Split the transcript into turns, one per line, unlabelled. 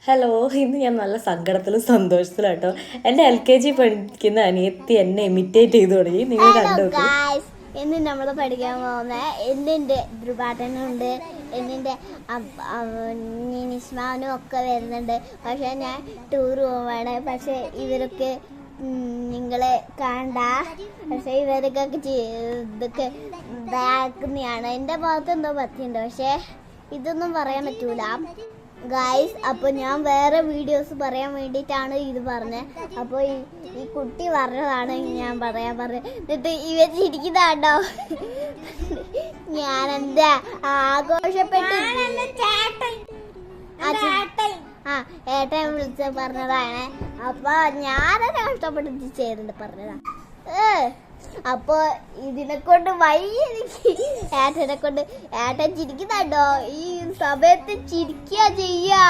Hello, ഇന്ന് ഞാൻ നല്ല സങ്കടത്തിലും സന്തോഷത്തിലും കേട്ടോ. എൻ്റെ LKG പഠിക്കുന്ന അനിയത്തി എന്നെ ഇമിറ്റേറ്റ് ചെയ്തു തുടങ്ങി. നിങ്ങൾ കണ്ടു.
ഇന്ന് നമ്മൾ പഠിക്കാൻ പോകുന്ന എന്നിൻ്റെ ധ്രുപാട്ടനുണ്ട്, എന്നിൻ്റെ നിസ്മാനും ഒക്കെ വരുന്നുണ്ട്. പക്ഷെ ഞാൻ ടൂർ പോവാണ്. പക്ഷെ ഇവരൊക്കെ നിങ്ങളെ കാണണ്ട. പക്ഷെ ഇവർക്കൊക്കെ ഇതൊക്കെ ബാക്കുന്നതാണ്. എൻ്റെ ഭാഗത്ത് എന്തോ പറ്റിയുണ്ട്, പക്ഷെ ഇതൊന്നും പറയാൻ പറ്റൂല ഗായ്സ്. അപ്പോൾ ഞാൻ വേറെ വീഡിയോസ് പറയാൻ വേണ്ടിയിട്ടാണ് ഇത് പറഞ്ഞത്. അപ്പോൾ ഈ കുട്ടി പറഞ്ഞതാണ് ഞാൻ പറയാൻ പറഞ്ഞത്. എന്നിട്ട് ഇവർ ചിരിക്കുന്നതാണ്ടോ. ഞാനെന്താ ആഘോഷപ്പെട്ട് ഏട്ടൻ വിളിച്ച് പറഞ്ഞതാണ്. അപ്പൊ ഞാനെന്നെ കഷ്ടപ്പെട്ട് ചെയ്തിട്ട് പറഞ്ഞതാ. അപ്പൊ ഇതിനെ കൊണ്ട് വയ്യ എനിക്ക്. ഏട്ടനെ കൊണ്ട് ഏട്ടൻ ചിരിക്കുന്നുണ്ടോ? ഈ സമയത്ത് ചിരിക്കുക ചെയ്യാ.